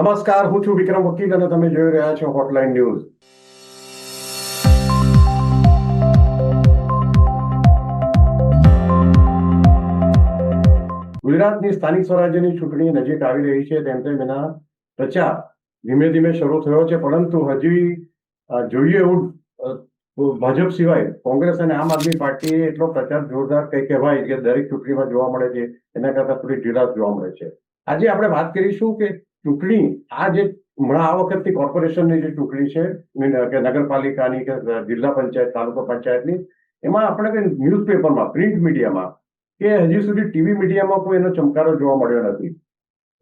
નમસ્કાર, હું છું વિક્રમ વકીલ અને તમે જોઈ રહ્યા છો હોટલાઇન ન્યૂઝ. ગુજરાતની સ્થાનિક સ્વરાજ્યની ચૂંટણી નજીક આવી રહી છે, તેમ તેમ એના પ્રચાર ધીમે ધીમે શરૂ થયો છે, પરંતુ હજી જોઈએ એવું ભાજપ સિવાય કોંગ્રેસ અને આમ આદમી પાર્ટીએ એટલો પ્રચાર જોરદાર કઈ કહેવાય કે દરેક ચૂંટણીમાં જોવા મળે છે, એના કરતા થોડી ઢીલાસ જોવા મળે છે. આજે આપણે વાત કરીશું કે ચૂંટણી આ જે હમણાં આ વખતની કોર્પોરેશનની જે ચૂંટણી છે કે નગરપાલિકાની કે જિલ્લા પંચાયત તાલુકા પંચાયતની, એમાં આપણે ન્યૂઝપેપરમાં પ્રિન્ટ મીડિયામાં કે હજી સુધી ટીવી મીડિયામાં કોઈ એનો ચમકારો જોવા મળ્યો નથી.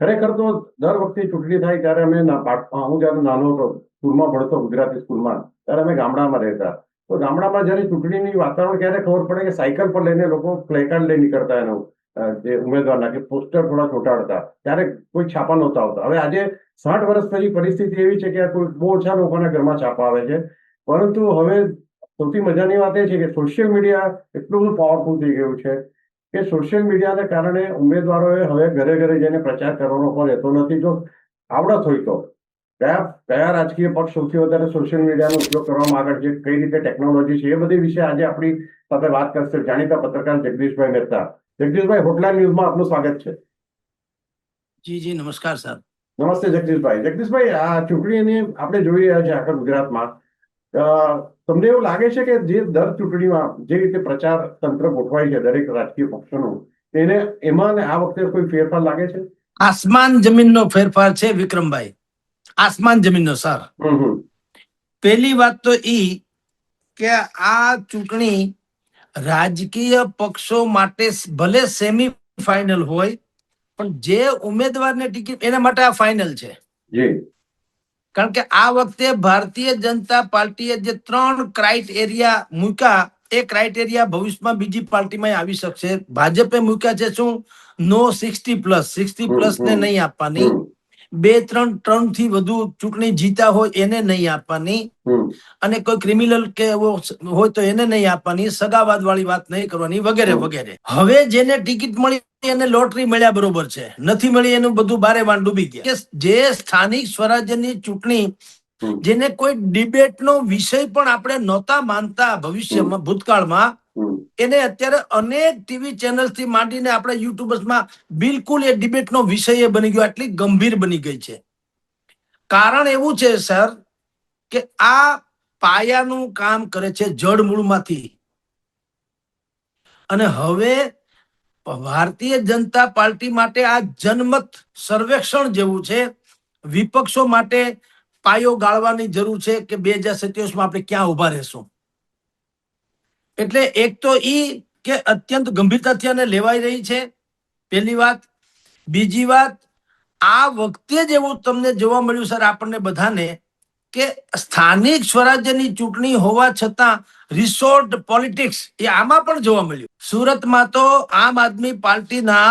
ખરેખર તો દર વખતે ચૂંટણી થાય ત્યારે અમે હું જયારે નાનો હતો, સ્કૂલમાં ભણતો ગુજરાતી સ્કૂલમાં, ત્યારે અમે ગામડામાં રહેતા. તો ગામડામાં જયારે ચૂંટણીની વાતાવરણ ક્યારે ખબર પડે કે સાયકલ પર લઈને લોકો પ્લેકાર્ડ લઈ નીકળતા એનું જે ઉમેદવારના કે પોસ્ટર થોડા ચોંટાડતા, ત્યારે કોઈ છાપા નહોતા આવતા. હવે આજે 60 વર્ષ પછી પરિસ્થિતિ એવી છે કે કોઈ બહુ ઓછા લોકોના ઘરમાં છાપા આવે છે. પરંતુ હવે સૌથી મજાની વાત એ છે કે સોશિયલ મીડિયા એટલું બધું પાવરફુલ થઈ ગયું છે કે સોશિયલ મીડિયાને કારણે ઉમેદવારોએ હવે ઘરે ઘરે જઈને પ્રચાર કરવાનો પણ રહેતો નથી. જો આવડત હોય તો કયા રાજકીય પક્ષ સૌથી વધારે સોશિયલ મીડિયાનો ઉપયોગ કરવામાં આગળ છે, કઈ રીતે ટેકનોલોજી છે, એ બધી વિશે આજે આપણી સાથે વાત કરશે જાણીતા પત્રકાર જગદીશભાઈ મહેતા. જગદીશભાઈ, હોટલાઇન ન્યૂઝમાં આપનું સ્વાગત છે. જી નમસ્કાર સર. નમસ્તે જગદીશભાઈ. જગદીશભાઈ, આ ચૂંટણીની આપણે જોઈ રહ્યા છીએ આખા ગુજરાતમાં. તમને એવું લાગે છે કે જે દર ચૂંટણીમાં જે રીતે પ્રચાર તંત્ર ગોઠવાય છે દરેક રાજકીય પક્ષોનું, એને એમાં આ વખતે કોઈ ફેરફાર લાગે છે? આસમાન જમીનનો ફેરફાર છે વિક્રમભાઈ, આસમાન જમીનનો સર. પહેલી વાત તો ઈ કે આ ચૂંટણી રાજકીય પક્ષો માટે ભલે સેમી ફાઇનલ હોય, પણ જે ઉમેદવારને ટિકિટ એના માટે આ ફાઇનલ છે. કારણ કે આ વખતે ભારતીય જનતા પાર્ટીએ જે 3 ક્રાઇટેરિયા મૂક્યા, એ ક્રાઇટેરિયા ભવિષ્યમાં બીજી પાર્ટીમાં આવી શકશે. ભાજપે મૂક્યા છે શું? નો 60+ ને નહીં આપવાની, 2-3 થી વધુ ચૂંટણી જીતા હોય એને નહીં આપવાની, અને કોઈ ક્રિમિનલ કે એવો હોય તો એને નહીં આપવાની, સગાવાદ વાળી વાત નહીં કરવાની, વગેરે વગેરે. હવે જેને ટિકિટ મળી એને લોટરી મળ્યા બરોબર છે, નથી મળી એનું બધું બારે વાન ડૂબી ગયા. જે સ્થાનિક સ્વરાજ્યની ચૂંટણી જેને કોઈ ડિબેટનો વિષય પણ આપણે નહોતા માનતા ભવિષ્યમાં, ભૂતકાળમાં, એને અત્યારે અનેક ટીવી ચેનલ થી માંડીને આપણે યુટ્યુબર્સમાં બિલકુલ એ ડિબેટનો વિષય બની ગયો, આટલી ગંભીર બની ગઈ છે. કારણ એવું છે સર કે આ પાયાનું કામ કરે છે જડમૂળમાંથી. અને હવે ભારતીય જનતા પાર્ટી માટે આ જનમત સર્વેક્ષણ જેવું છે. વિપક્ષો માટે પાયો ગાળવાની જરૂર છે કે 2027 માં આપણે ક્યાં ઉભા રહેશું. એટલે એક તો ઈ કે અત્યંત ગંભીરતાથી આને લેવાઈ રહી છે, પહેલી વાત. બીજી વાત, આ વખતે જ એવું તમને જોવા મળ્યું સર આપણને બધાને કે સ્થાનિક સ્વરાજ્યની ચૂંટણી હોવા છતાં રિસોર્ટ પોલિટિક્સ એ આમાં પણ જોવા મળ્યું. સુરતમાં તો આમ આદમી પાર્ટીના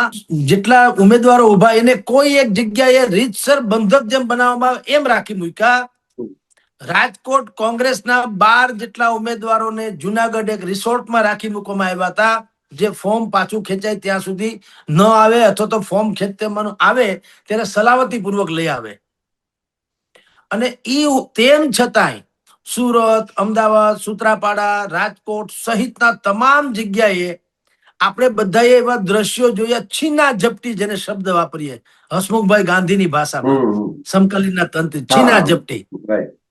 જેટલા ઉમેદવારો ઉભા એને કોઈ એક જગ્યાએ રીતસર બંધક જેમ બનાવવામાં એમ રાખી મૂક્યા. રાજકોટ કોંગ્રેસના 12 જેટલા ઉમેદવારોને જુનાગઢ એક રિસોર્ટમાં રાખી મૂકવામાં આવ્યા હતા, જે ફોર્મ પાછું ખેંચાય ત્યાં સુધી ન આવે, અથવા તો ફોર્મ ખેંચવામાં આવે ત્યારે સલામતી પૂર્વક લઈ આવે. અને તેમ છતાંય સુરત, અમદાવાદ, સૂત્રાપાડા, રાજકોટ સહિતના તમામ જગ્યાએ આપણે બધાએ એવા દ્રશ્યો જોયા, છીના ઝપટી, જેને શબ્દ વાપરીએ હસમુખભાઈ ગાંધીની ભાષામાં, સમકાલીનના તંત્ર, છીના ઝપટી.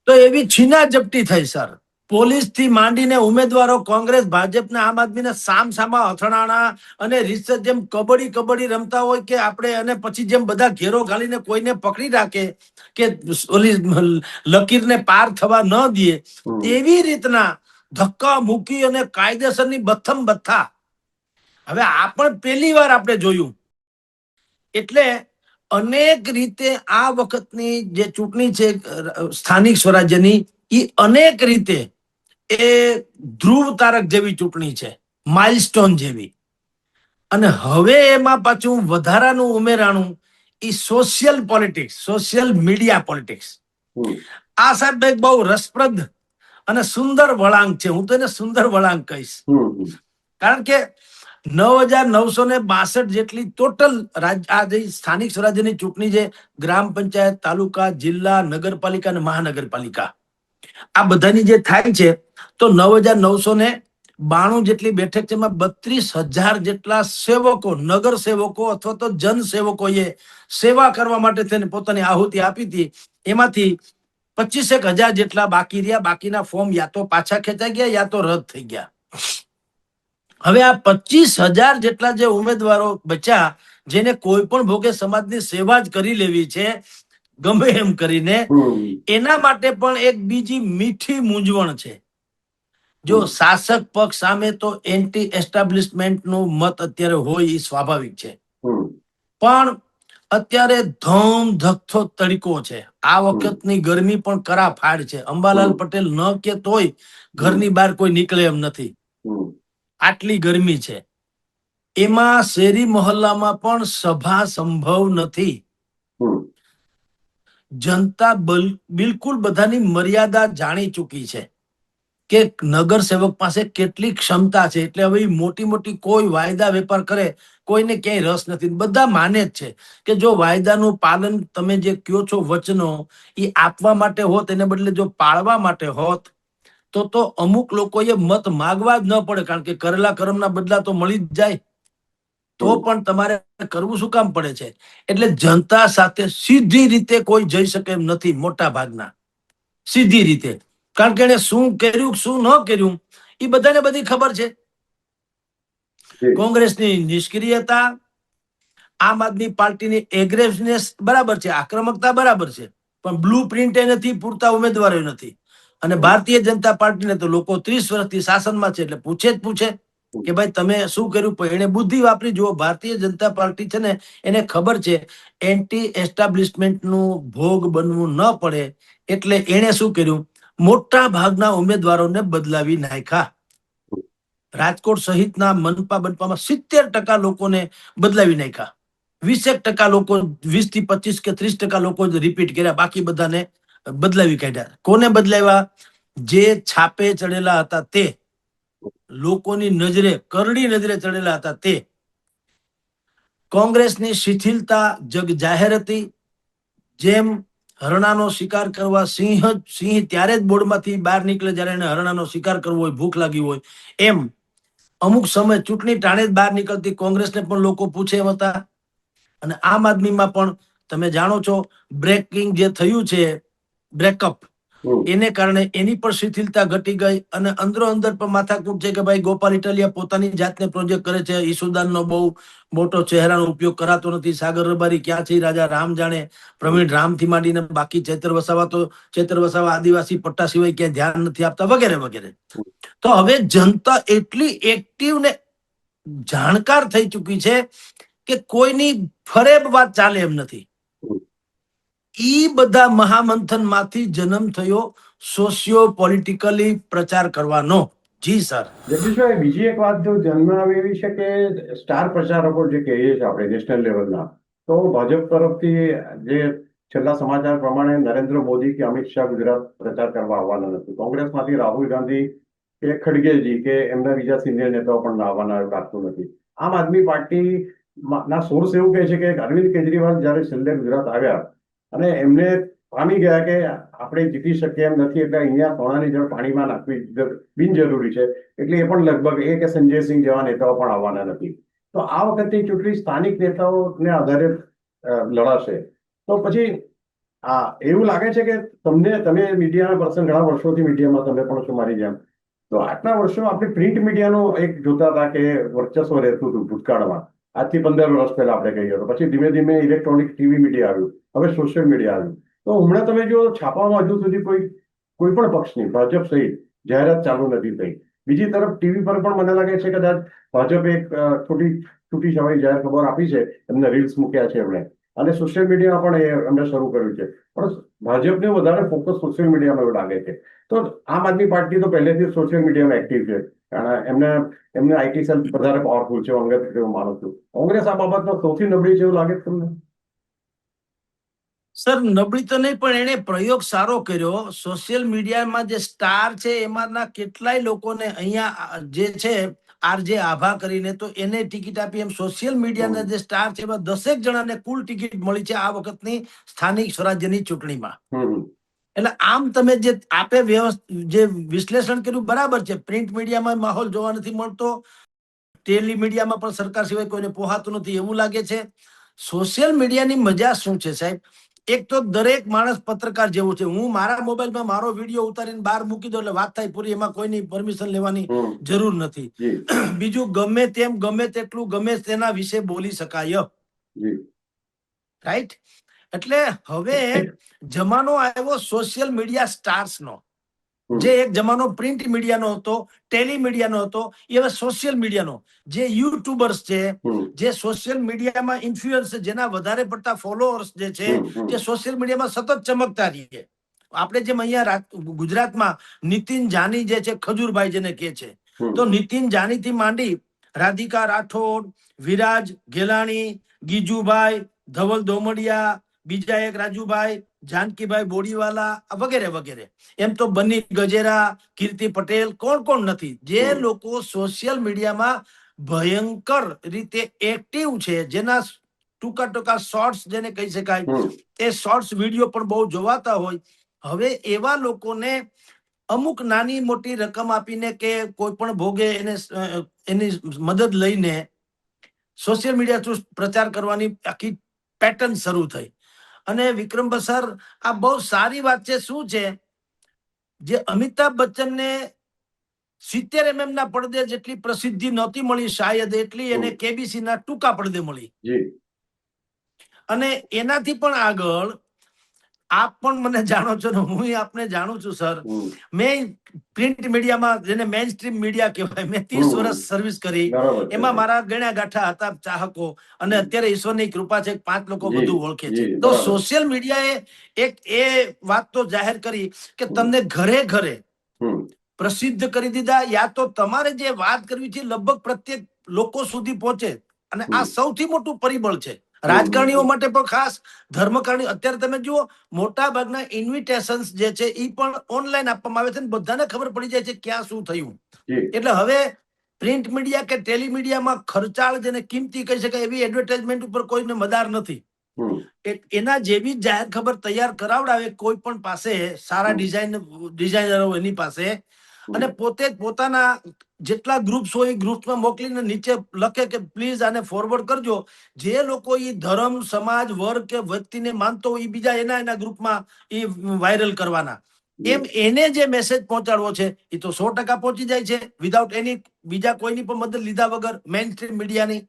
તો એવી છીના ઝપટી થઈ સર. પોલીસ થી માંડીને ઉમેદવારો કોંગ્રેસ, ભાજપના, આમ આદમીના સામસામા અથડાણા, અને રીતસર જેમ કબડ્ડી રમતા હોય કે આપણે, અને પછી જેમ બધા ઘેરો ઘાલીને કોઈને પકડી રાખે કે ઓલી લકીરને પાર થવા ન દે, એવી રીતના ધક્કા મૂકી અને કાયદેસરની બથમ બથ્થા. હવે આ પણ પહેલી વાર આપણે જોયું. એટલે અનેક રીતે આ વખતની જે ચૂંટણી છે સ્થાનિક સ્વરાજ્યની, એ અનેક રીતે એ ધ્રુવ તારક જેવી ચૂંટણી છે, માઇલસ્ટોન જેવી. અને હવે એમાં પાછું વધારાનું ઉમેરાણું એ social politics, social media politics. આ સાહેબ એક બહુ રસપ્રદ અને સુંદર વળાંક છે. હું તો એને સુંદર વળાંક કહીશ. કારણ કે 9,962 જેટલી ટોટલ આ જે સ્થાનિક સ્વરાજ્યની ચૂંટણી છે, ગ્રામ પંચાયત, તાલુકા, જિલ્લા, નગરપાલિકા અને મહાનગરપાલિકા, આ બધાની જે થાય છે, તો 9,992 જેટલી બેઠક છે. એમાં 32,000 જેટલા સેવકો, નગર સેવકો અથવા તો જન સેવકોએ સેવા કરવા માટે થઈને પોતાની આહુતિ આપી હતી. એમાંથી 25,000 જેટલા બાકી રહ્યા. બાકીના ફોર્મ યા તો પાછા ખેંચાઈ ગયા યા તો રદ થઈ ગયા. હવે આ 25,000 જેટલા જે ઉમેદવારો બચ્યા, જેને કોઈ પણ ભોગે સમાજની સેવા જ કરી લેવી છે ગમે એમ કરીને, એના માટે પણ એક બીજી મીઠી મૂંઝવણ છે. જો શાસક પક્ષ સામે તો એન્ટી એસ્ટાબ્લિશમેન્ટ નું મત અત્યારે હોય એ સ્વાભાવિક છે, પણ અત્યારે ધમ ધકતો તડકો છે. આ વખતની ગરમી પણ કરા ફાડ છે. અંબાલાલ પટેલ ન કે તોય ઘરની બહાર કોઈ નીકળે એમ નથી, આટલી ગરમી છે. એમાં શેરી મોહલ્લામાં પણ સભા સંભવ નથી. જનતા બિલકુલ બધાની મર્યાદા જાણી ચૂકી છે કે નગર સેવક પાસે કેટલી ક્ષમતા છે. એટલે હવે મોટી મોટી કોઈ વાયદા વેપાર કરે, કોઈને ક્યાંય રસ નથી. બધા માને જ છે કે જો વાયદાનું પાલન તમે જે કયો છો વચનો એ આપવા માટે હોત, એને બદલે જો પાળવા માટે હોત તો અમુક લોકોએ મત માગવા જ ન પડે, કારણ કે કરેલા કર્મના બદલા તો મળી જ જાય. તો પણ તમારે કરવું શું કામ પડે છે? એટલે જનતા સાથે સીધી રીતે કોઈ જઈ શકે એમ નથી, મોટા ભાગના સીધી રીતે, કારણ કે એને શું કર્યું શું ન કર્યું એ બધાને બધી ખબર છે. કોંગ્રેસની નિષ્ક્રિયતા, આમ આદમી પાર્ટીની એગ્રેસિવનેસ બરાબર છે, આક્રમકતા બરાબર છે, પણ બ્લુ પ્રિન્ટ એ નથી, પૂરતા ઉમેદવારો નથી. અને ભારતીય જનતા પાર્ટીને તો લોકો 30 વર્ષથી શાસનમાં છે, એટલે પૂછે જ પૂછે કે ભાઈ તમે શું કર્યું. પણ એને બુદ્ધિ વાપરી જુઓ. ભારતીય જનતા પાર્ટી છે ને, એને ખબર છે એન્ટી એસ્ટાબ્લિશમેન્ટ નું ભોગ બનવું ન પડે, એટલે એને શું કર્યું, મોટા ભાગના ઉમેદવારોને બદલાવી નાખ્યા. રાજકોટ સહિતના મનપા બનપામાં 70% લોકોને બદલાવી નાખ્યા. 20% લોકો, 20 થી 25 કે 30% લોકો જ રિપીટ કર્યા, બાકી બધાને બદલાવી કાઢ્યા. કોને બદલાવ્યા? જે છાપે ચડેલા હતા તે, લોકોની નજરે, કરડી નજરે ચડેલા હતા તે. કોંગ્રેસની શિથિલતા જગ જાહેર હતી. જેમ હરણાનો શિકાર કરવા સિંહ ત્યારે જ બોર્ડમાંથી બહાર નીકળે જ્યારે એને હરણાનો શિકાર કરવો હોય, ભૂખ લાગી હોય, એમ અમુક સમય ચૂંટણી ટાણે જ બહાર નીકળતી કોંગ્રેસને પણ લોકો પૂછે એમ હતા. અને આમ આદમીમાં પણ તમે જાણો છો બ્રેકિંગ જે થયું છે, બ્રેકઅપ, એને કારણે એની પણ શિથિલતા ઘટી ગઈ. અને અંદરો અંદર પણ માથાકૂટ છે કે ભાઈ ગોપાલ ઇટાલિયા પોતાની જાતને પ્રોજેક્ટ કરે છે, ઈસુદાનનો બહુ મોટો ચહેરાનો ઉપયોગ કરાતો નથી, સાગર રબારી ક્યાં છે રાજા રામ જાણે, પ્રવીણ રામથી માંડીને બાકી ચેતર વસાવા આદિવાસી પટ્ટા સિવાય ક્યાંય ધ્યાન નથી આપતા, વગેરે વગેરે. તો હવે જનતા એટલી એક્ટિવ ને જાણકાર થઈ ચૂકી છે કે કોઈની ફરેબ વાત ચાલે એમ નથી. ઈ બધા મહામંથન માંથી જન્મ થયો સોશિયો પોલિટિકલી પ્રચાર કરવાનો. જી સર. જગદીશભાઈ, બીજી એક વાત જો ધ્યાનમાં આવે એવી છે કે સ્ટાર પ્રચારકો જે કહીએ છીએ આપણે નેશનલ લેવલના, તો ભાજપ તરફથી જે છેલ્લા સમાચાર પ્રમાણે નરેન્દ્ર મોદી કે અમિત શાહ ગુજરાત પ્રચાર કરવા આવવાના નથી. કોંગ્રેસમાંથી રાહુલ ગાંધી કે ખડગેજી કે એમના બીજા સિનિયર નેતાઓ પણ આવવાના લાગતું નથી. આમ આદમી પાર્ટી ના સોર્સ એવું કહે છે કે અરવિંદ કેજરીવાલ જયારે છેલ્લે ગુજરાત આવ્યા અને એમને પામી ગયા કે આપણે જીતી શકીએ એમ નથી, એટલે અહીંયા સોનાની જળ પાણીમાં નાખવી બિનજરૂરી છે, એટલે એ પણ લગભગ એ કે સંજયસિંહ જેવા નેતાઓ પણ આવવાના નથી. તો આ વખતની ચૂંટણી સ્થાનિક નેતાઓને આધારે લડાશે. તો પછી એવું લાગે છે કે તમે મીડિયાના પર્સન, ઘણા વર્ષોથી મીડિયામાં તમે પણ છો મારી જેમ, તો આટલા વર્ષો આપણે પ્રિન્ટ મીડિયાનો એક જોતા હતા કે વર્ચસ્વ રહેતું હતું ભૂતકાળમાં, આજથી 15 વર્ષ પહેલા આપણે કહીએ તો. પછી ધીમે ધીમે ઇલેક્ટ્રોનિક ટીવી મીડિયા આવ્યું, હવે સોશિયલ મીડિયા આવ્યું. તો હમણાં તમે જો છાપામાં હજુ સુધી કોઈ પણ પક્ષની, ભાજપ સહિત, જાહેરાત ચાલુ નથી થઈ. બીજી તરફ ટીવી પર પણ મને લાગે છે કદાચ ભાજપ એક છૂટી છવાઈ જાહેર ખબર આપી છે, એમને રીલ્સ મૂક્યા છે એમણે, અને સોશિયલ મીડિયા પણ એમણે શરૂ કર્યું છે. પણ ભાજપને વધારે ફોકસ સોશિયલ મીડિયામાં એવું લાગે છે. તો આમ આદમી પાર્ટી તો પહેલેથી સોશિયલ મીડિયામાં એક્ટિવ છે, કારણ એમને આઈટી સેલ વધારે પાવરફુલ છે, અંગત રીતે હું માનું છું. કોંગ્રેસ આ બાબતમાં સૌથી નબળી છે એવું લાગે છે તમને? સર નબળી તો નહીં, પણ એને પ્રયોગ સારો કર્યો. સોશિયલ મીડિયામાં જે સ્ટાર છે એમાંના કેટલાય લોકોને અહીંયા જે છે આરજે આભા કરીને તો એને ટિકિટ આપી. એમ સોશિયલ મીડિયાના જે સ્ટાર છે એમાં 10 જણાને કુલ ટિકિટ મળી છે આ વખતની સ્થાનિક સ્વરાજ્યની ચૂંટણીમાં. એટલે આમ તમે જે આપે જે વિશ્લેષણ કર્યું બરાબર છે. પ્રિન્ટ મીડિયામાં માહોલ જોવા નથી મળતો, ટેલી મીડિયામાં પણ સરકાર સિવાય કોઈને પોહાતું નથી એવું લાગે છે. સોશિયલ મીડિયાની મજા શું છે સાહેબ? એક તો દરેક માણસ પત્રકાર જેવું છે. હું મારા મોબાઈલમાં મારો વિડીયો ઉતારીને બહાર મૂકી દો એટલે વાત થાય પૂરી. એમાં કોઈની પરમિશન લેવાની જરૂર નથી. બીજું, ગમે તેમ ગમે તેટલું ગમે તેના વિશે બોલી શકાય, રાઈટ? એટલે હવે જમાનો આવ્યો સોશિયલ મીડિયા સ્ટાર્સ નો. જે એક જમાનો પ્રિન્ટ મીડિયાનો હતો, ટેલી મીડિયાનો હતો, એ હવે સોશિયલ મીડિયાનો. જે યુટ્યુબર્સ છે, જે સોશિયલ મીડિયામાં ઇન્ફ્લુઅન્સ, જેના વધારે પડતા ફોલોઅર્સ જે છે, જે સોશિયલ મીડિયામાં સતત ચમકતા રહીએ. આપણે જેમ અહીંયા ગુજરાતમાં નીતિન જાની જે છે, ખજૂરભાઈ જેને કહે છે, તો નીતિન જાની થી માંડી રાધિકા રાઠોડ, વિરાજ ગેલાણી, ગીજુભાઈ, ધવલ દોમડિયા, બીજા એક રાજુભાઈ, જાનકીભાઈ બોડીવાલા વગેરે વગેરે. એમ તો બની ગજેરા, કીર્તિ પટેલ, કોણ કોણ નથી જે લોકો સોશિયલ મીડિયામાં ભયંકર રીતે એક્ટિવ છે, જેના ટૂંકા ટૂંકા શોર્ટ્સ જેને કહી શકાય, એ શોર્ટ્સ વિડીયો પણ બહુ જોવાતા હોય. હવે એવા લોકોને અમુક નાની મોટી રકમ આપીને કે કોઈ પણ ભોગે એને એની મદદ લઈને સોશિયલ મીડિયા થ્રુ પ્રચાર કરવાની આખી પેટર્ન શરૂ થઈ. અને વિક્રમ સર, આ બહુ સારી વાત છે. શું છે, જે અમિતાભ બચ્ચનને 70 mm ના પડદે જેટલી પ્રસિદ્ધિ નહોતી મળી શાયદ, એટલી એને કેબીસી ના ટૂંકા પડદે મળી. અને એનાથી પણ આગળ આપ પણ મને જાણો છો ને હું આપને જાણું છું સર. મેં પ્રિન્ટ મીડિયામાં, જેને મેઇન સ્ટ્રીમ મીડિયા કહેવાય, મેં 30 વર્ષ સર્વિસ કરી. એમાં મારા ગણ્યા ગાંઠા હતા ચાહકો, અને અત્યારે ઈશ્વરની કૃપા છે 5 લોકો બધું ઓળખે છે. તો સોશિયલ મીડિયાએ એક એ વાત તો જાહેર કરી કે તમને ઘરે ઘરે પ્રસિદ્ધ કરી દીધા. યા તો તમારે જે વાત કરવી છે લગભગ પ્રત્યેક લોકો સુધી પહોંચે. અને આ સૌથી મોટું પરિબળ છે રાજકારણીઓ માટે પણ ખાસ, ધર્મકારણી. અત્યારે તમે જુઓ, મોટા ભાગના ઇન્વિટેશન્સ જે છે એ પણ ઓનલાઈન આપવામાં આવે છે, બધાને ખબર પડી જાય છે ક્યાં શું થયું. એટલે હવે પ્રિન્ટ મીડિયા કે ટેલી મીડિયામાં ખર્ચાળ, જેને કિંમતી કહી શકાય, એવી એડવર્ટાઇઝમેન્ટ ઉપર કોઈને મદાર નથી. એના જેવી જાહેર ખબર તૈયાર કરાવડાવે કોઈ પણ પાસે, સારા ડિઝાઇનરો એની પાસે, અને પોતે જ પોતાના જેટલા ગ્રુપ્સ હોય ગ્રુપ્સમાં મોકલીને નીચે લખે કે પ્લીઝ આને ફોરવર્ડ કરજો. જે લોકો એ ધર્મ, સમાજ, વર્ગ કે વ્યક્તિને માનતો હોય એ બીજા એના ગ્રુપમાં એ વાયરલ કરવાના. એમ એને જે મેસેજ પહોંચાડવો છે એ તો 100% પહોંચી જાય છે, વિધાઉટ એની બીજા કોઈની પણ મદદ લીધા વગર, મેઇન સ્ટ્રીમ મીડિયાની.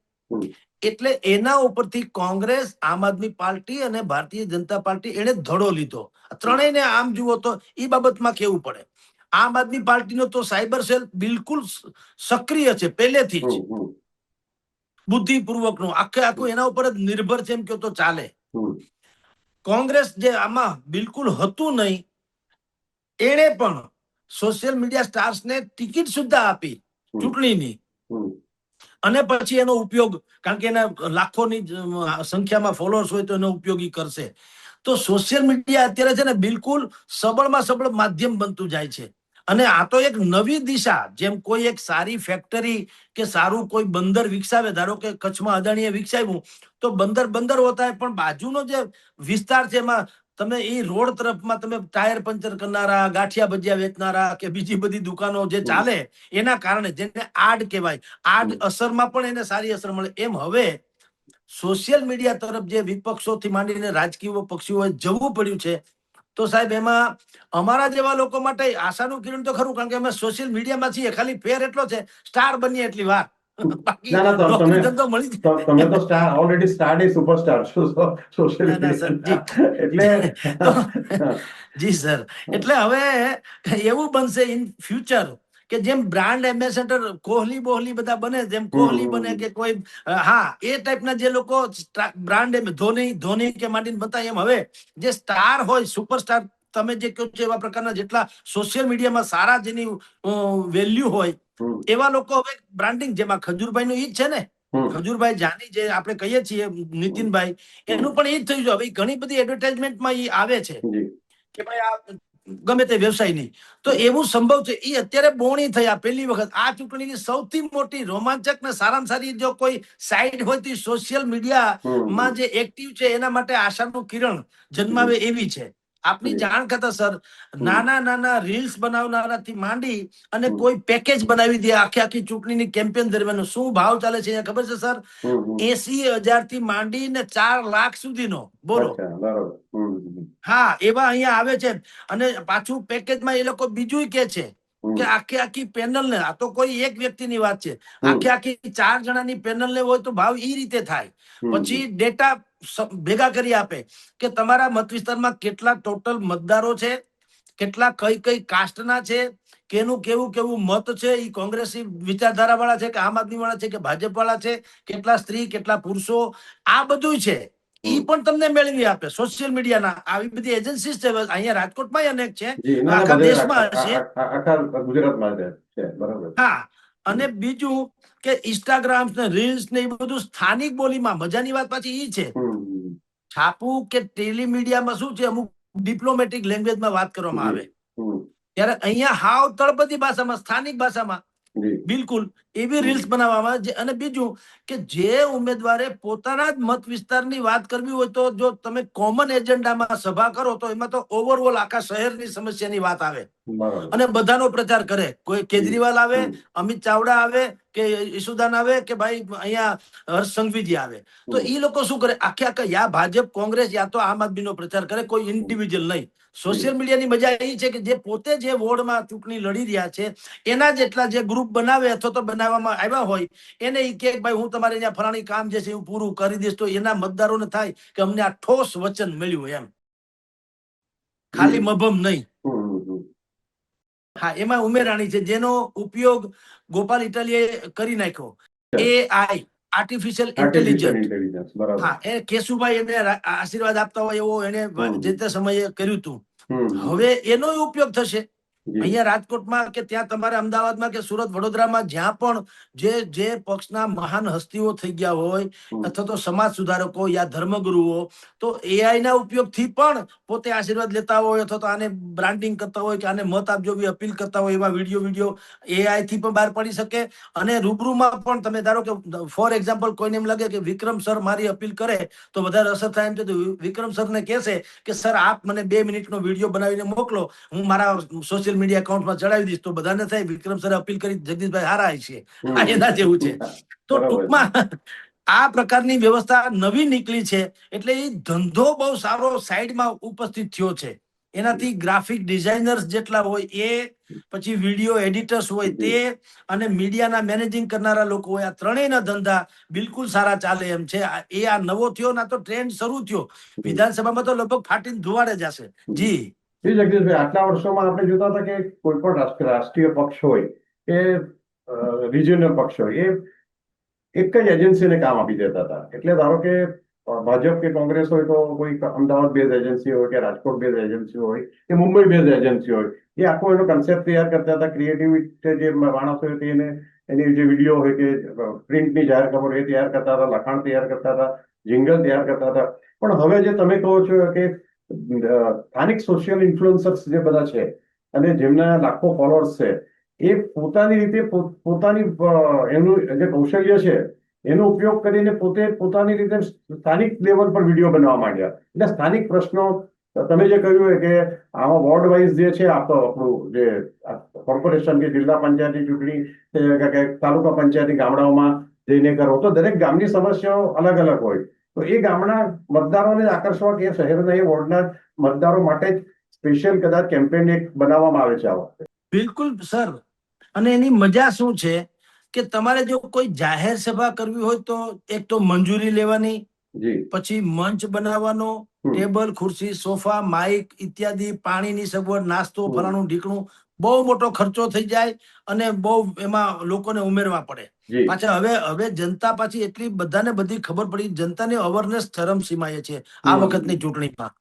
એટલે એના ઉપરથી કોંગ્રેસ, આમ આદમી પાર્ટી અને ભારતીય જનતા પાર્ટી એને ધડો લીધો. ત્રણેયને આમ જુઓ તો એ બાબતમાં કેવું પડે. આમ આદમી પાર્ટીનો તો સાયબર સેલ બિલકુલ સક્રિય છે પહેલેથી જ, બુદ્ધિપૂર્વકનું આખું એના ઉપર જ નિર્ભર છે એમ કે તો ચાલે. કોંગ્રેસ જે આમાં બિલકુલ હતું નહીં, એને પણ સોશિયલ મીડિયા સ્ટાર્સને ટિકિટ સુદ્ધા આપી ચૂંટણીની. અને પછી એનો ઉપયોગ, કારણ કે એના લાખોની સંખ્યામાં ફોલોઅર્સ હોય તો એનો ઉપયોગી કરશે. તો સોશિયલ મીડિયા અત્યારે છે ને બિલકુલ સબળમાં સબળ માધ્યમ બનતું જાય છે. અને આ તો એક નવી દિશા, જેમ કોઈ એક સારી ફેક્ટરી કે સારું કોઈ બંદર વિકસાવે, ધારો કે કચ્છમાં અદાણીએ વિકસાવ્યું, તો બંદર હોતા હોય, પણ બાજુનો જે વિસ્તાર છે એમાં તમે એ રોડ તરફમાં તમે ટાયર પંચર કરનારા, ગાંઠિયા ભજીયા વેચનારા કે બીજી બધી દુકાનો જે ચાલે, એના કારણે, જેને આડ કહેવાય, આડ અસરમાં પણ એને સારી અસર મળે. એમ હવે સોશિયલ મીડિયા તરફ જે વિપક્ષોથી માંડીને રાજકીય પક્ષીઓ જવું પડ્યું છે, તો સાહેબ એમાં અમારા જેવા લોકો માટે આશાનું કિરણ તો ખરું, કારણ કે અમે સોશિયલ મીડિયામાં છીએ. ખાલી ફેર એટલો છે, સ્ટાર બનીએ એટલી વાર. બાકી નોકરી ધંધો મળી જાય. તમે તો સ્ટાર, ઓલરેડી સ્ટાર એ સુપરસ્ટાર છો સોશિયલ એટલે જી સર. એટલે હવે એવું બનશે ઇન ફ્યુચર કે જેમ બ્રાન્ડ એમ્બેસેડર કોહલી બધા બને, જેમ કોહલી બને કે કોઈ, હા, એ ટાઈપના જે લોકો બ્રાન્ડ ધોની કે માંડીને બતાય, એમ હવે જે સ્ટાર હોય, સુપરસ્ટાર તમે જે કહો છો એવા પ્રકારના જેટલા સોશિયલ મીડિયામાં સારા જેની વેલ્યુ હોય, એવા લોકો હવે બ્રાન્ડિંગ, જેમાં ખજૂરભાઈ નું ઈ જ છે ને, ખજૂરભાઈ જાની જે આપણે કહીએ છીએ નીતિનભાઈ, એનું પણ એ જ થયું છે. હવે ઘણી બધી એડવર્ટાઇઝમેન્ટમાં એ આવે છે જી કે ભાઈ આ ગમે તે વ્યવસાયની, તો એવું સંભવ છે. એ અત્યારે બોણી થયા પહેલી વખત આ ચૂંટણીની સૌથી મોટી રોમાંચક ને સારામાં સારી જો કોઈ સાઇડ હોય તો સોશિયલ મીડિયામાં જે એક્ટિવ છે એના માટે આશાનું કિરણ જન્માવે એવી છે. આપની જાણ કરતા સર, નાના નાના રીલ્સ બનાવનારાથી માંડી અને કોઈ પેકેજ બનાવી દે આખી ચૂંટણીની કેમ્પેન દરમિયાન. શું ભાવ ચાલે છે અહીંયા ખબર છે સર? 80,000 થી માંડીને 4 લાખ સુધીનો, બોલો. હા, એવા અહીંયા આવે છે. અને પાછું પેકેજમાં એ લોકો બીજું કે છે કે આખી પેનલ ને, આ તો કોઈ એક વ્યક્તિની વાત છે, આખી 4 જણાની પેનલ ને હોય તો ભાવ એ રીતે થાય. પછી ડેટા ભેગા કરી આપે કે તમારા મત વિસ્તારમાં કેટલા ટોટલ મતદારો છે, કેટલા કઈ કાસ્ટના છે, કેનું કેવું કેવું મત છે, એ કોંગ્રેસી વિચારધારા વાળા છે કે આમ આદમી વાળા છે કે ભાજપ વાળા છે, કેટલા સ્ત્રી કેટલા પુરુષો, આ બધું છે ઈ પણ તમને મેળવી આપે. સોશિયલ મીડિયાના આવી બધી એજન્સી છે અહીંયા રાજકોટમાં અનેક છે, આખા દેશમાં હશે. ગુજરાતમાં છે, બરાબર. હા, અને બીજું કે ઇન્સ્ટાગ્રામ ને રીલ્સ ને એ બધું સ્થાનિક બોલીમાં. મજાની વાત પાછી ઈ છે, છાપું કે ટેલિમીડિયામાં શું છે, અમુક ડિપ્લોમેટિક લેંગ્વેજમાં વાત કરવામાં આવે, ત્યારે અહીંયા હાવ તળપદી ભાષામાં, સ્થાનિક ભાષામાં બિલકુલ એવી રીલ્સ બનાવવામાં. અને બીજું કે જે ઉમેદવારે પોતાના જ મત વિસ્તારની વાત કરવી હોય તો જો તમે કોમન એજન્ડામાં સભા કરો તો એમાં તો ઓવરઓલ આખા શહેરની સમસ્યાની વાત આવે અને બધાનો પ્રચાર કરે. કોઈ કેજરીવાલ આવે, અમિત ચાવડા આવે કે ઈસુદાન આવે કે ભાઈ અહીંયા હર્ષ સંઘવીજી આવે, તો એ લોકો શું કરે, આખા યા ભાજપ કોંગ્રેસ યા તો આમ આદમીનો પ્રચાર કરે, કોઈ ઇન્ડિવિજ્યુઅલ નહીં. સોશિયલ મીડિયાની મજા એ છે કે જે પોતે જે વોર્ડમાં ચૂંટણી લડી રહ્યા છે એના જેટલા જે ગ્રુપ બનાવે અથવા તો બનાવવામાં આવ્યા હોય એને ઈ કે ભાઈ હું તમારે અહીંયા ફલાણી કામ જે છે હું પૂરું કરી દઈશ, તો એના મતદારોને થાય કે અમને આ ઠોસ વચન મળ્યું એમ, ખાલી મભમ નહીં. હા, એમાં ઉમેરાણી છે જેનો ઉપયોગ ગોપાલ ઇટાલીએ કરી નાખ્યો, AI, આર્ટિફિશિયલ ઇન્ટેલિજન્સ. હા, એ કેશુભાઈ એને આશીર્વાદ આપતા હોય એવો એને જે તે સમયે કર્યું હતું. હવે એનો ઉપયોગ થશે અહીંયા રાજકોટમાં કે ત્યાં તમારે અમદાવાદમાં કે સુરત વડોદરામાં, જ્યાં પણ જે પક્ષના મહાન હસ્તીઓ થઈ ગયા હોય અથવા તો સમાજ સુધારકો યા ધર્મગુરુઓ, તો AI ના ઉપયોગથી પણ પોતે આશીર્વાદ લેતા હોય અથવા તો આને બ્રાન્ડિંગ કરતા હોય કે આને મત આપજો એવી અપીલ કરતા હોય, એવા વિડીયો AI થી પણ બહાર પડી શકે. અને રૂબરૂમાં પણ તમે ધારો કે ફોર એક્ઝામ્પલ કોઈને એમ લાગે કે વિક્રમ સર મારી અપીલ કરે તો વધારે અસર થાય એમ છે, તો વિક્રમ સરને કહેશે કે સર આપ મને 2 મિનિટનો વિડીયો બનાવીને મોકલો, હું મારા સોશિયલ મીડિયા એકાઉન્ટમાં ચડાવી દઈશ, તો બધાને થાય વિક્રમ સર અપીલ કરી જગદીશભાઈ હારા છે. આ એના જેવું છે. તો ટૂંકમાં આ પ્રકારની વ્યવસ્થા નવી નીકળી છે એટલે એ ધંધો બહુ સારો સાઈડમાં ઉપસ્થિત થયો છે. એનાથી ગ્રાફિક ડિઝાઇનર્સ જેટલા હોય એ, પછી વિડીયો એડિટર્સ હોય તે, અને મીડિયાના મેનેજિંગ કરનારા લોકો હોય, આ ત્રણેયના ધંધા બિલકુલ સારા ચાલે એમ છે. એ આ નવો થયો ના તો ટ્રેન્ડ શરૂ થયો, વિધાનસભામાં તો લગભગ ફાટીને ધુવાડે જશે. જી જગદીશભાઈ, આટલા વર્ષોમાં આપણે જોતા હતા કે કોઈ પણ રાષ્ટ્રીય પક્ષ હોય કે રિજિયનલ પક્ષ હોય, એ એક જ એજન્સીને કામ આપી દેતા હતા. એટલે ધારો કે ભાજપ કે કોંગ્રેસ હોય તો કોઈ અમદાવાદ બેઝ એજન્સી હોય કે રાજકોટ બેઝ એજન્સી હોય કે મુંબઈ બેઝ એજન્સી હોય, એ આખો એનો કન્સેપ્ટ તૈયાર કરતા હતા. ક્રિએટિવિટી જે માણસ હોય તેને એની જે વિડીયો હોય કે પ્રિન્ટની જાહેર ખબર એ તૈયાર કરતા હતા, લખાણ તૈયાર કરતા હતા, જિંગલ તૈયાર કરતા હતા. પણ હવે જે તમે કહો છો કે સ્થાનિક સોશિયલ ઇન્ફ્લુઅન્સર્સ જે બધા છે અને જેમના લાખો ફોલોઅર્સ છે, એ પોતાની રીતે પોતાની એનું જે કૌશલ્ય છે એનો ઉપયોગ કરીને પોતે પોતાની રીતે સ્થાનિક લેવલ પર વિડીયો બનાવવા માંડ્યા. એટલે સ્થાનિક પ્રશ્નો તમે જે કહ્યું હોય કે આમાં વોર્ડ વાઇઝ જે છે આપણું જે કોર્પોરેશન કે જિલ્લા પંચાયતની ચૂંટણી કે તાલુકા પંચાયતની ગામડાઓમાં જઈને કરો તો દરેક ગામની સમસ્યાઓ અલગ અલગ હોય, તો એ ગામના મતદારોને આકર્ષવા કે શહેરના એ વોર્ડના મતદારો માટે જ સ્પેશિયલ કદાચ કેમ્પેન એક બનાવવામાં આવે છે આ વખતે. બિલકુલ સર. અને એની મજા શું છે કે તમારે જો કોઈ જાહેર સભા કરવી હોય તો એક તો મંજૂરી લેવાની, પછી મંચ બનાવવાનો, ટેબલ ખુરશી સોફા માઇક ઇત્યાદિ, પાણીની સગવડ, નાસ્તો, ફલાણું ઢીકણું, બહુ મોટો ખર્ચો થઈ જાય અને બહુ એમાં લોકોને ઉમેરવા પડે. પાછા હવે જનતા પાછી એટલી બધાને બધી ખબર પડી, જનતાની અવેરનેસ ચરમસીમાએ છે આ વખતની ચૂંટણીમાં.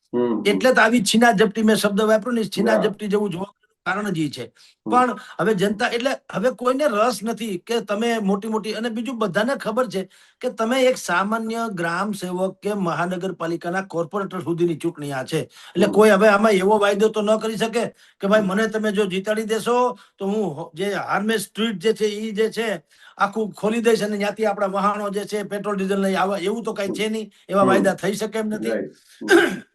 એટલે તો આવી છીના ઝપટી, મેં શબ્દ વાપર્યો ને, છીના ઝપટી જેવું જોવા કારણ જ ઈ છે. પણ હવે જનતા એટલે હવે કોઈને રસ નથી કે તમે મોટી અને બીજું બધાને ખબર છે કે તમે એક સામાન્ય ગ્રામ સેવક કે મહાનગરપાલિકાના કોર્પોરેટર સુધીની ચૂંટણી આ છે. એટલે કોઈ હવે આમાં એવો વાયદો તો ન કરી શકે કે ભાઈ મને તમે જો જીતાડી દેશો તો હું જે હાર્મે સ્ટ્રીટ જે છે ઈ જે છે આખું ખોલી દઈશ અને ત્યાંથી આપણા વાહનો જે છે પેટ્રોલ ડીઝલ લઈ આવે. એવું તો કઈ છે નહીં, એવા વાયદા થઈ શકે એમ નથી.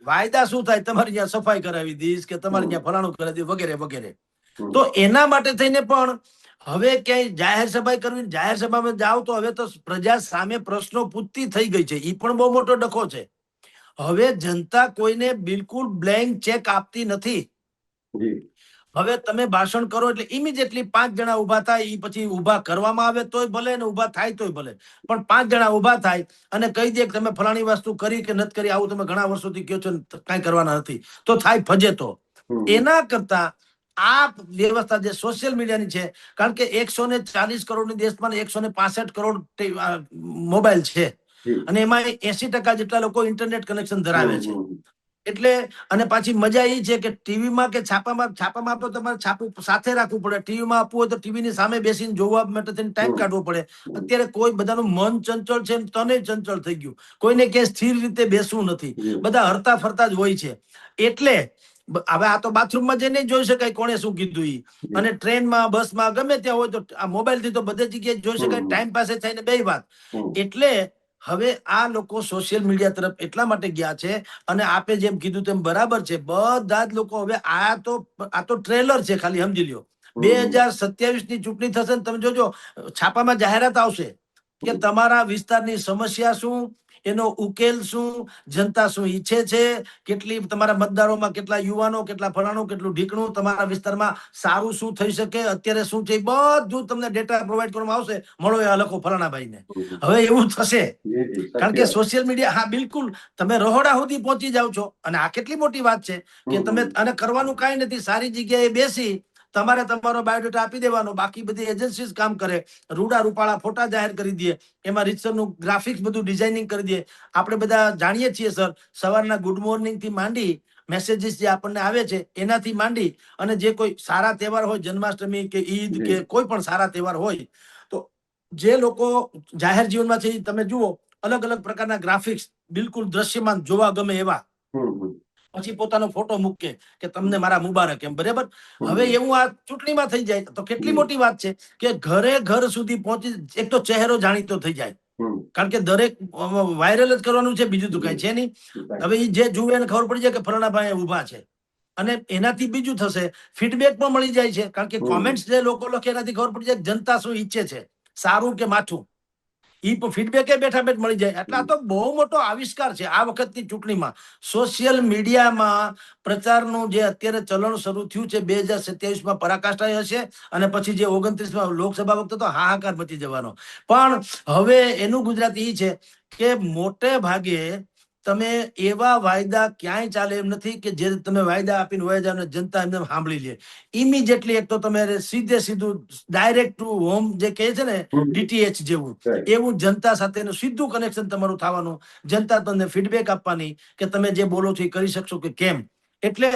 વાયદા શું થાય, તમારી ત્યાં સફાઈ કરાવી દઈશ કે તમારે ત્યાં ફલાણું કરાવી દઈશ વગેરે વગેરે. તો એના માટે થઈને પણ હવે ક્યાંય જાહેર સભા કરવી, જાહેર સભામાં જાઓ તો હવે તો પ્રજા સામે પ્રશ્નો પૂછતી થઈ ગઈ છે. ઈ પણ બહુ મોટો ડખો છે. હવે જનતા કોઈને બિલકુલ બ્લેન્ક ચેક આપતી નથી. હવે તમે ભાષણ કરો એટલે ઇમિડિયેટલી 5 જણા ઉભા થાય, એ પછી ઉભા કરવામાં આવે તોય ભલે ને ઉભા થાય તોય ભલે, પણ 5 જણા ઉભા થાય અને કહી દે કે તમે ફલાણી વસ્તુ કરી કે નથી કરી, આવું તમે ઘણા વર્ષોથી કહો છો, કઈ કરવાના નથી તો થાય ફજે. તો એના કરતા આ વ્યવસ્થા જે સોશિયલ મીડિયાની છે, કારણ કે 140 કરોડની દેશમાં 165 કરોડ મોબાઈલ છે અને એમાં 80% જેટલા લોકો ઇન્ટરનેટ કનેક્શન ધરાવે છે. એટલે અને પાછી મજા એ છે કે ટીવીમાં કે છાપામાં તો તમારે છાપું સાથે રાખવું પડે. ટીવીમાં આપવું હોય તો ટીવીની સામે બેસીને જોવા માટે ટાઈમ કાઢવો પડે. અત્યારે કોઈ બધાનું મન ચંચળ છે, તને ચંચળ થઈ ગયું. કોઈને ક્યાંય સ્થિર રીતે બેસવું નથી, બધા હરતા ફરતા જ હોય છે. એટલે હવે આ તો બાથરૂમમાં જઈને જોઈ શકાય કોણે શું કીધું ઈ, અને ટ્રેનમાં બસમાં ગમે ત્યાં હોય તો આ મોબાઈલ થી તો બધે જગ્યાએ જોઈ શકાય. ટાઈમ પાસે થઈને બે વાત. એટલે હવે આ લોકો સોશિયલ મીડિયા તરફ એટલા માટે ગયા છે. અને આપે જેમ કીધું તેમ બરાબર છે, બધા જ લોકો હવે આ તો ટ્રેલર છે, ખાલી સમજી લ્યો. 2027 ની ચૂંટણી થશે ને તમે જોજો છાપામાં જાહેરાત આવશે કે તમારા વિસ્તારની સમસ્યા શું, એનો ઉકેલ શું, જનતા શું ઈચ્છે છે, કેટલી તમારા મતદારોમાં કેટલા યુવાનો, કેટલા ફલાણું, કેટલું ઢીકણું, તમારા વિસ્તારમાં સારું શું થઈ શકે, અત્યારે શું છે, બધું તમને ડેટા પ્રોવાઈડ કરવામાં આવશે. મળો એ લખો ફલાણા ભાઈને. હવે એવું થશે કારણ કે સોશિયલ મીડિયા, હા બિલકુલ, તમે રહોડા સુધી પહોંચી જાવ છો. અને આ કેટલી મોટી વાત છે કે તમે અને કરવાનું કાંઈ નથી, સારી જગ્યાએ બેસી તમારે તમારો બાયોડેટા આપી દેવાનો. બાકી બધી એજન્સીસ કામ કરે, રૂડા રૂપાળા ફોટા જાહેર કરી દે, એમાં રીતસરનું ગ્રાફિક્સ બધું ડિઝાઇનિંગ કરી દે. આપણે બધા જાણીએ છીએ સર, સવારના ગુડ મોર્નિંગ થી માંડી મેસેજીસ જે આપણને આવે છે એનાથી માંડી અને જે કોઈ સારા તહેવાર હોય, જન્માષ્ટમી કે ઈદ કે કોઈ પણ સારા તહેવાર હોય, તો જે લોકો જાહેર જીવનમાં છે તમે જુઓ અલગ અલગ પ્રકારના ગ્રાફિક્સ બિલકુલ દ્રશ્યમાન જોવા ગમે એવા, પછી પોતાનો ફોટો મૂકે કે તમને મારા મુબારક એમ. બરાબર. હવે એવું આ ચૂંટણીમાં થઈ જાય તો કેટલી મોટી વાત છે કે ઘરે ઘર સુધી પહોંચી, એક તો ચહેરો જાણીતો થઈ જાય, કારણ કે દરેક વાયરલ જ કરવાનું છે, બીજું તો કઈ છે નહીં. હવે એ જે જુએ એને ખબર પડી જાય કે ફલાણા ભાઈ ઉભા છે. અને એનાથી બીજું થશે, ફીડબેક પણ મળી જાય છે, કારણ કે કોમેન્ટ્સ જે લોકો લખે એનાથી ખબર પડી જાય જનતા શું ઈચ્છે છે, સારું કે માઠું. ઈ ફીડબેક બેઠા બેઠ મળી જાય. એટલે આ તો બહુ મોટો આવિષ્કાર છે આ વખતની ચૂંટણીમાં. સોશિયલ મીડિયામાં પ્રચારનું જે અત્યારે ચલણ શરૂ થયું છે 2027માં પરાકાષ્ઠા હશે અને પછી જે 29માં લોકસભા વખતે તો હાહાકાર મચી જવાનો. પણ હવે એનું ગુજરાતી એ છે કે મોટે ભાગે તમે એવા વાયદા ક્યાંય ચાલે એમ નથી કે જે તમે વાયદા આપીને વયા જાવ ને જનતા એમને સાંભળી લે. ઇમિડિયેટલી એક તો તમે સીધું ડાયરેક્ટ ટુ હોમ જે કહે છે ને, ડીટીએચ જેવું, એવું જનતા સાથેનું સીધું કનેક્શન તમારું થવાનું. જનતા તમને ફીડબેક આપવાની કે તમે જે બોલો છો એ કરી શકશો કે કેમ. એટલે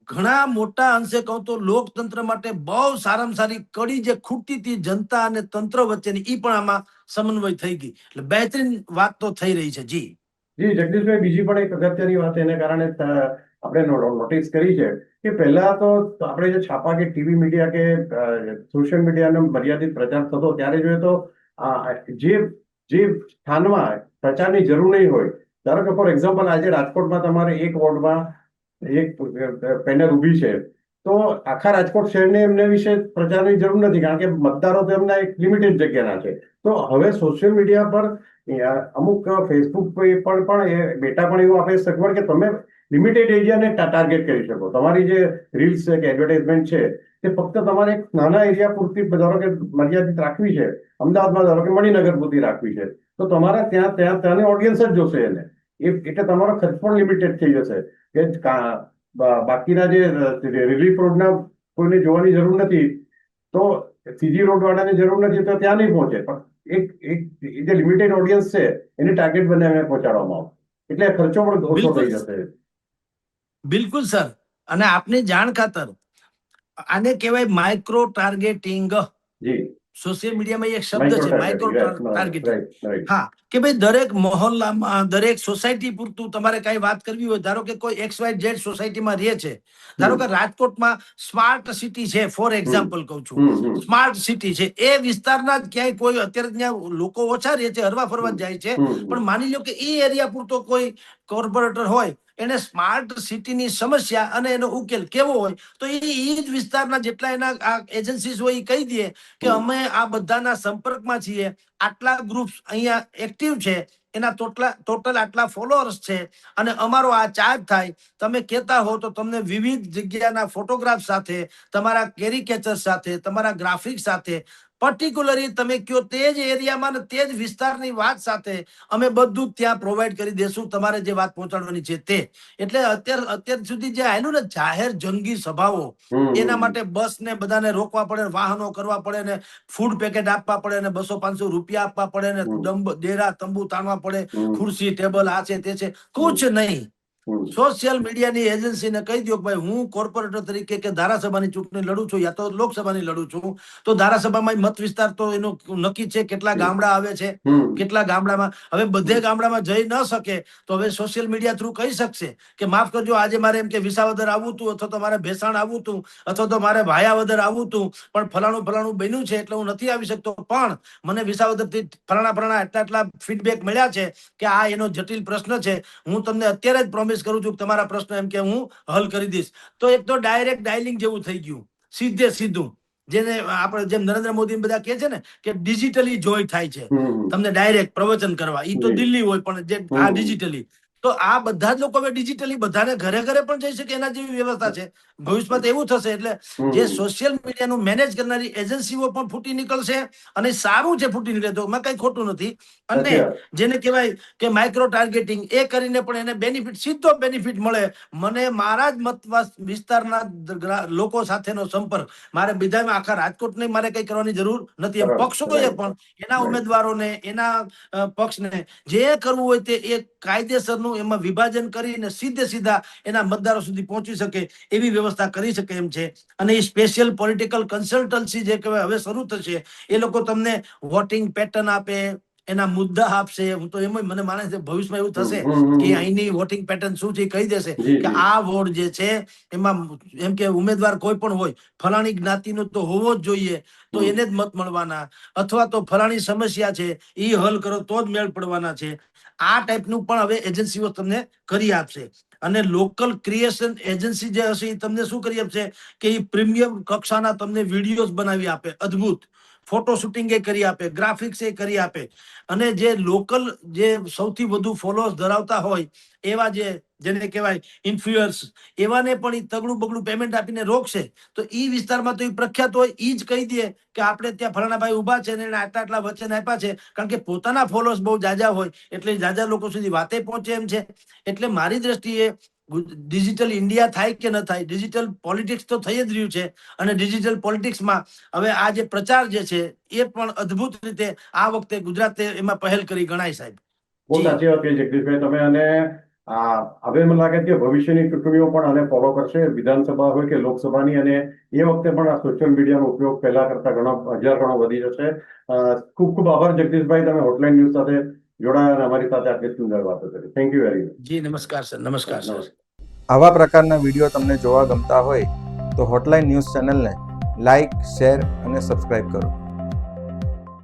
ઘણા મોટા અંશે કહું તો લોકતંત્ર માટે બહુ સારામાં સારી કડી જે ખૂટતી હતી જનતા અને તંત્ર વચ્ચેની, એ પણ આમાં સમન્વય થઈ ગઈ. એટલે બહેતરીન વાત તો થઈ રહી છે. જી જગદીશભાઈ, બીજી પણ એક અગત્યની વાત એને કારણે આપણે નોટિસ કરી છે કે પહેલા તો આપણે જે છાપા કે ટીવી મીડિયા કે સોશિયલ મીડિયાનો મર્યાદિત પ્રચાર થતો, ત્યારે જોઈએ તો જે સ્થાનમાં પ્રચારની જરૂર નહીં હોય, ધારો કે ફોર એક્ઝામ્પલ આજે રાજકોટમાં તમારે એક વોર્ડમાં એક પેનલ ઊભી છે, તો આખા રાજકોટ શહેરને એમને વિશે પ્રચારની જરૂર નથી, કારણ કે મતદારો તો એમના એક લિમિટેડ જગ્યાના છે. તો હવે સોશિયલ મીડિયા પર અમુક ફેસબુક પણ એ બેટા પણ એવું આપે સગવડ કે તમે લિમિટેડ એરિયાને ટાર્ગેટ કરી શકો. તમારી જે રીલ્સ છે કે એડવર્ટાઇઝમેન્ટ છે તે ફક્ત તમારે એક નાના એરિયા પૂરતી ધારો કે મર્યાદિત રાખવી છે, અમદાવાદમાં ધારો કે મણિનગર પૂરતી રાખવી છે, તો તમારે ત્યાંની ઓડિયન્સ જ જોશે એને. એટલે તમારો ખર્ચ પણ લિમિટેડ થઈ જશે કે બાકીના જે રિલીફ રોડના કોઈને જોવાની જરૂર નથી, તો સીજી રોડ વાળાને જરૂર નથી તો ત્યાં નહીં પહોંચે. પણ એક જે લિમિટેડ ઓડિયન્સ છે એને ટાર્ગેટ બનાવીને પહોંચાડવામાં આવે, એટલે ખર્ચો પણ ઓછો થઈ જશે. બિલકુલ સર. અને આપની જાણ ખાતર આને કહેવાય માઇક્રો ટાર્ગેટિંગ. જી, સોશિયલ મીડિયામાં એક શબ્દ છે માઇક્રો ટાર્ગેટિંગ. રાઈટ. હા, કે ભાઈ દરેક મહોલ્લામાં દરેક સોસાયટી પૂરતું તમારે કઈ વાત કરવી હોય, ધારો કે કોઈ XYZ સોસાયટીમાં રહે છે, ધારો કે રાજકોટમાં સ્માર્ટ સિટી છે, ફોર એક્ઝામ્પલ કહું છું, સ્માર્ટ સિટી છે, એ વિસ્તારના જ ક્યાંય કોઈ અત્યારે ત્યાં લોકો ઓછા રહે છે, હરવા ફરવા જાય છે, પણ માની લો કે એ એરિયા પૂરતો કોઈ કોર્પોરેટર હોય, એને સ્માર્ટ સિટીની સમસ્યા અને એનો ઉકેલ કેવો હોય, તો એ જ વિસ્તારના જેટલા એના એજન્સીસ હોય એ કહી દે કે અમે આ બધાના સંપર્કમાં છીએ, આટલા ગ્રુપ્સ અહીંયા એક્ટિવ છે, એના ટોટલ આટલા ફોલોઅર્સ છે, અને અમારો આ ચાર્જ થાય, તમે કહેતા હો તો તમને વિવિધ જગ્યાના ફોટોગ્રાફ સાથે, તમારા કેરિકેચર સાથે, તમારા ગ્રાફિક સાથે, પર્ટિક્યુલરલી તમે કયો તે જ એરિયામાં ને તે જ વિસ્તારની વાત સાથે અમે બધું ત્યાં પ્રોવાઈડ કરી દેશું, તમારે જે વાત પહોંચાડવાની છે તે. એટલે અત્યાર સુધી જે આવેલું ને જાહેર જંગી સભાઓ, એના માટે બસ ને બધાને રોકવા પડે, વાહનો કરવા પડે, ને ફૂડ પેકેટ આપવા પડે, ને 200-500 રૂપિયા આપવા પડે, ને ડેરા તંબુ તાણવા પડે, ખુરશી ટેબલ આ છે તે છે, કુછ નહીં. સોશિયલ મીડિયાની એજન્સીને કહી દો કે ભાઈ હું કોર્પોરેટર તરીકે કે ધારાસભાની ચૂંટણી લડું છું, યા તો લોકસભાની લડું છું, તો ધારાસભામાં મત વિસ્તાર તો એનું નક્કી છે, કેટલા ગામડા આવે છે, કેટલા ગામડામાં. હવે બધે ગામડામાં જઈ ન શકે તો હવે સોશિયલ મીડિયા થ્રુ કહી શકશે કે માફ કરજો, આજે મારે એમ કે વિસાવદર આવવું હતું, અથવા તો મારે ભેસાણ આવવું હતું, અથવા તો મારે ભાયાવદર આવવું હતું, પણ ફલાણું બન્યું છે એટલે હું નથી આવી શકતો, પણ મને વિસાવદર થી ફલાણા એટલા ફીડબેક મળ્યા છે કે આ એનો જટિલ પ્રશ્ન છે, હું તમને અત્યારે જ પ્રોમિસ કરું છું કે તમારા પ્રશ્ન એમ કે હું હલ કરી દઈશ. તો એક તો ડાયરેક્ટ ડાયલિંગ જેવું થઈ ગયું, સીધે સીધું, જેને આપણે જેમ નરેન્દ્ર મોદી બધા કહે છે ને કે ડિજિટલી જોઈ થાય છે, તમને ડાયરેક્ટ પ્રવચન કરવા, ઈ તો દિલ્હી હોય, પણ જે આ ડિજિટલી, તો આ બધા જ લોકો હવે ડિજિટલી બધાને ઘરે પણ જઈ શકે એના જેવી વ્યવસ્થા છે. ભવિષ્યમાં તો એવું થશે, એટલે જે સોશિયલ મીડિયાનું મેનેજ કરનારી એજન્સીઓ પણ ફૂટી નીકળશે, અને સારું છે ફૂટી નીકળે, તો એમાં કઈ ખોટું નથી. અને જેને કહેવાય કે માઇક્રો ટાર્ગેટિંગ, એ કરીને પણ એને બેનિફિટ, સીધો બેનિફિટ મળે. મને મારા જ મત વિસ્તારના લોકો સાથેનો સંપર્ક, મારે બીજામાં આખા રાજકોટને મારે કઈ કરવાની જરૂર નથી. એમ પક્ષોએ પણ એના ઉમેદવારોને, એના પક્ષને જે કરવું હોય તે એક કાયદેસરનું એમાં વિભાજન કરીને સીધા એના મતદારો સુધી પહોંચી શકે એવી વ્યવસ્થા કરી શકે એમ છે. અને એ સ્પેશિયલ પોલિટિકલ કન્સલ્ટન્સી જે કહેવાય હવે શરૂ થશે, એ લોકો તમને વોટિંગ પેટર્ન આપે, એના મુદ્દા આપશે. હું તો એમ મને માને છે ભવિષ્યમાં એવું થશે કે અહીંની વોટિંગ પેટર્ન શું છે કહી દેશે કે આ વોર્ડ જે છે એમાં એમ કે ઉમેદવાર કોઈ પણ હોય, ફલાણી જ્ઞાતિનો તો હોવો જ જોઈએ, તો એને જ મત મળવાના, અથવા તો ફલાણી સમસ્યા છે એ હલ કરો તો જ મેળ પડવાના છે. આ ટાઈપનું પણ હવે એજન્સીઓ તમને કરી આપશે. અને લોકલ ક્રિએશન એજન્સી જે હશે એ તમને શું કરી આપશે કે એ પ્રીમિયમ કક્ષાના તમને વિડીયોઝ બનાવી આપે, અદ્ભુત ફોટો શૂટિંગ એ કરી આપે, ગ્રાફિક્સ એ કરી આપે. અને જે લોકલ જે સૌથી વધુ ફોલોઅર્સ ધરાવતા હોય એવા જેને કહેવાય ઇન્ફ્લુઅન્સ, એવાને પણ ઈ તગડું બગડું પેમેન્ટ આપીને રોકશે. તો ઈ વિસ્તારમાં તો એ પ્રખ્યાત હોય, ઈ જ કહી દે કે આપણે ત્યાં ફલાણા ભાઈ ઉભા છે ને એને આટલા વચન આપ્યા છે, કારણ કે પોતાના ફોલોઅર્સ બહુ જાજા હોય એટલે જાજા લોકો સુધી વાતે પહોંચે એમ છે. એટલે મારી દ્રષ્ટિએ ડિજિટલ ઇન્ડિયા થાય કે ન થાય, ડિજિટલ પોલિટિક્સ તો થઈ જ રહ્યું છે. અને ડિજિટલ પોલિટિક્સમાં હવે આ જે પ્રચાર જે છે એ પણ અદ્ભુત રીતે આ વખતે ગુજરાતે એમાં પહેલ કરી ગણાય સાહેબ. બહુ સાચી વાત કહી જગદીશભાઈ તમે. અને હવે મને લાગે છે ભવિષ્યની ચૂંટણીઓ પણ આને ફોલો કરશે, વિધાનસભા હોય કે લોકસભાની, અને એ વખતે પણ આ સોશિયલ મીડિયાનો ઉપયોગ પહેલા કરતા હજાર ગણો વધી જશે. ખૂબ ખૂબ આભાર જગદીશભાઈ, તમે હોટલાઇન ન્યૂઝ સાથે જોડાયા અને અમારી સાથે આટલી સુંદર વાતો કરી. Thank you very much. જી નમસ્કાર સર. નમસ્કાર સર. આવા પ્રકારના વિડીયો તમને જોવા ગમતા હોય તો હોટલાઇન ન્યૂઝ ચેનલને લાઇક, શેર અને સબસ્ક્રાઇબ કરો.